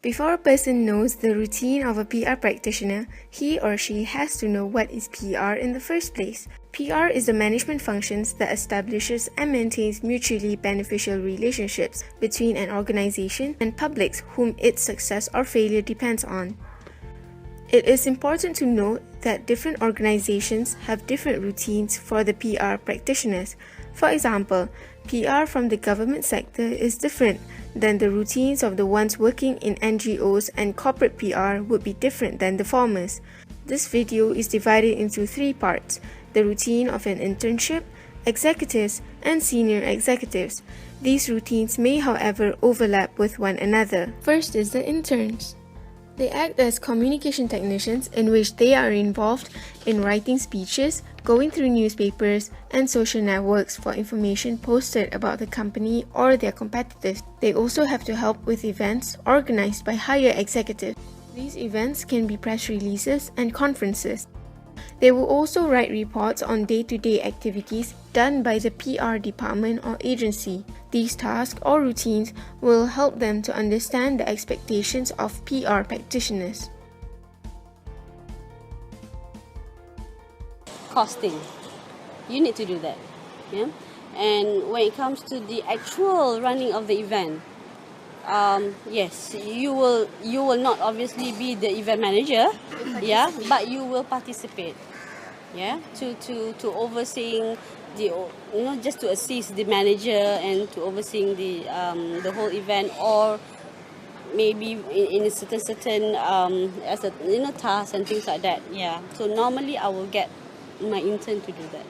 Before a person knows the routine of a PR practitioner, he or she has to know what is PR in the first place. PR is the management functions that establishes and maintains mutually beneficial relationships between an organization and publics whom its success or failure depends on. It is important to note that different organizations have different routines for the PR practitioners. For example, PR from the government sector is different than the routines of the ones working in NGOs, and corporate PR would be different than the formers. This video is divided into 3 parts: the routine of an internship, executives, and senior executives. These routines may, however, overlap with one another. First is the interns. They act as communication technicians, in which they are involved in writing speeches, going through newspapers, and social networks for information posted about the company or their competitors. They also have to help with events organized by higher executives. These events can be press releases and conferences. They will also write reports on day-to-day activities done by the PR department or agency. These tasks or routines will help them to understand the expectations of PR practitioners. Costing. You need to do that. Yeah? And when it comes to the actual running of the event, yes, you will not obviously be the event manager, yeah, but you will participate, yeah, to overseeing the, just to assist the manager and to overseeing the whole event, or maybe in a certain as a task and things like that. Yeah, so normally I will get my intern to do that.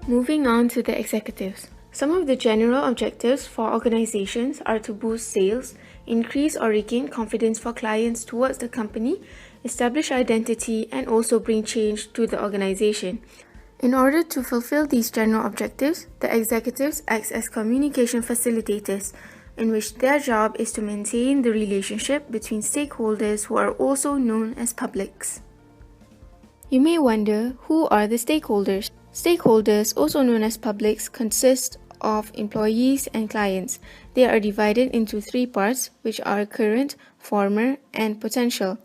Moving on to the executives. Some of the general objectives for organizations are to boost sales, increase or regain confidence for clients towards the company, establish identity, and also bring change to the organization. In order to fulfill these general objectives, the executives act as communication facilitators, in which their job is to maintain the relationship between stakeholders who are also known as publics. You may wonder, who are the stakeholders? Stakeholders, also known as publics, consist of employees and clients. They are divided into 3 parts, which are current, former, and potential.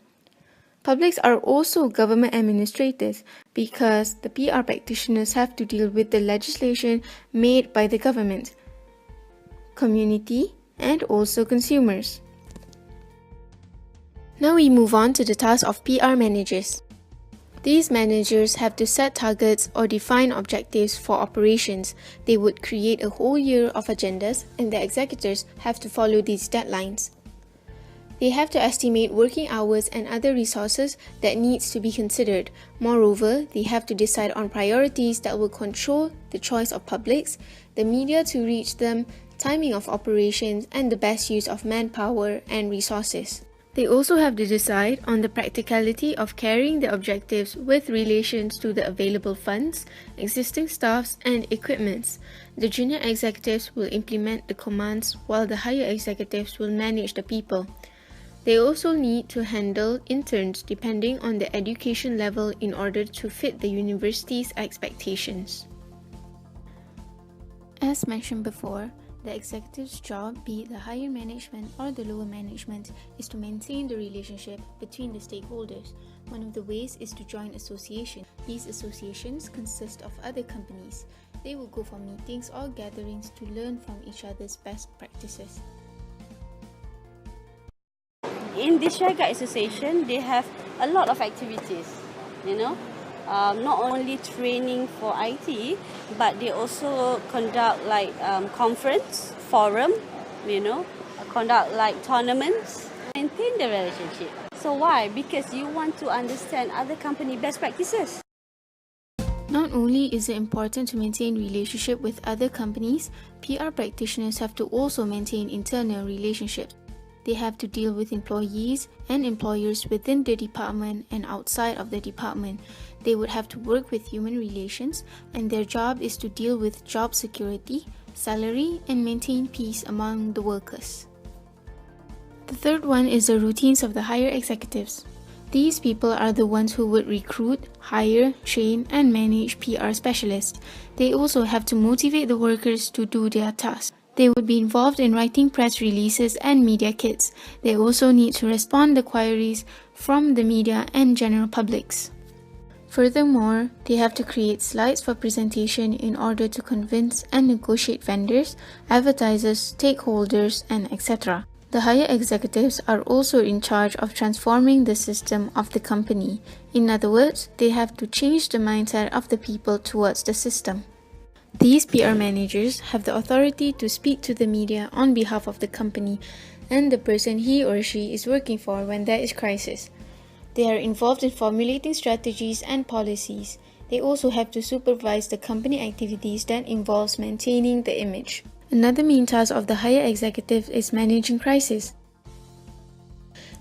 Publics are also government administrators because the PR practitioners have to deal with the legislation made by the government, community, and also consumers. Now we move on to the task of PR managers. These managers have to set targets or define objectives for operations. They would create a whole year of agendas, and the executives have to follow these deadlines. They have to estimate working hours and other resources that needs to be considered. Moreover, they have to decide on priorities that will control the choice of publics, the media to reach them, timing of operations, and the best use of manpower and resources. They also have to decide on the practicality of carrying the objectives with relations to the available funds, existing staffs, and equipments. The junior executives will implement the commands while the higher executives will manage the people. They also need to handle interns depending on the education level in order to fit the university's expectations. As mentioned before, the executive's job, be it the higher management or the lower management, is to maintain the relationship between the stakeholders. One of the ways is to join associations. These associations consist of other companies. They will go for meetings or gatherings to learn from each other's best practices. In this Share Guide Association, they have a lot of activities, not only training for IT, but they also conduct like conference, forum, conduct like tournaments, maintain the relationship. So why? Because you want to understand other company best practices. Not only is it important to maintain relationship with other companies, PR practitioners have to also maintain internal relationships. They have to deal with employees and employers within the department and outside of the department. They would have to work with human relations, and their job is to deal with job security, salary, and maintain peace among the workers. The third one is the routines of the higher executives. These people are the ones who would recruit, hire, train, and manage PR specialists. They also have to motivate the workers to do their tasks. They would be involved in writing press releases and media kits. They also need to respond to queries from the media and general publics. Furthermore, they have to create slides for presentation in order to convince and negotiate vendors, advertisers, stakeholders, and etc. The higher executives are also in charge of transforming the system of the company. In other words, they have to change the mindset of the people towards the system. These PR managers have the authority to speak to the media on behalf of the company and the person he or she is working for when there is crisis. They are involved in formulating strategies and policies. They also have to supervise the company activities that involves maintaining the image. Another main task of the higher executive is managing crisis.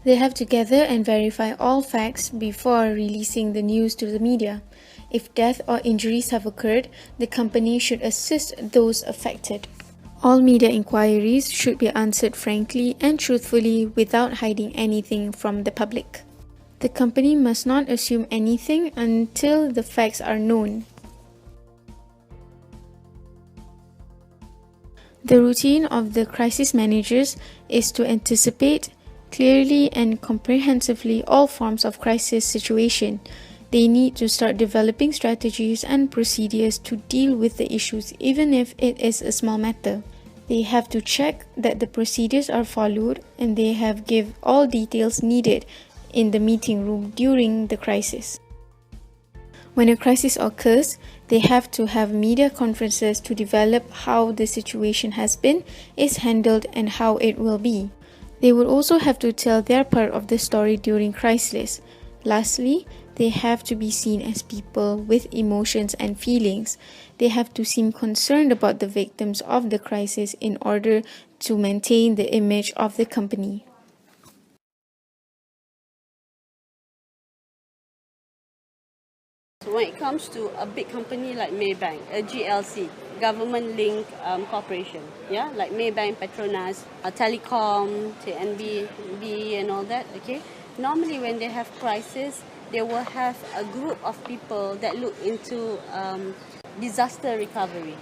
They have to gather and verify all facts before releasing the news to the media. If death or injuries have occurred, the company should assist those affected. All media inquiries should be answered frankly and truthfully without hiding anything from the public. The company must not assume anything until the facts are known. The routine of the crisis managers is to anticipate clearly and comprehensively all forms of crisis situation. They need to start developing strategies and procedures to deal with the issues, even if it is a small matter. They have to check that the procedures are followed and they have give all details needed in the meeting room during the crisis. When a crisis occurs, they have to have media conferences to develop how the situation has been, is handled, and how it will be. They will also have to tell their part of the story during crisis. Lastly, they have to be seen as people with emotions and feelings. They have to seem concerned about the victims of the crisis in order to maintain the image of the company. So when it comes to a big company like Maybank, a GLC, government-linked corporation, yeah, like Maybank, Petronas, Telecom, TNB, and all that, okay? Normally when they have crisis, they will have a group of people that look into disaster recovery.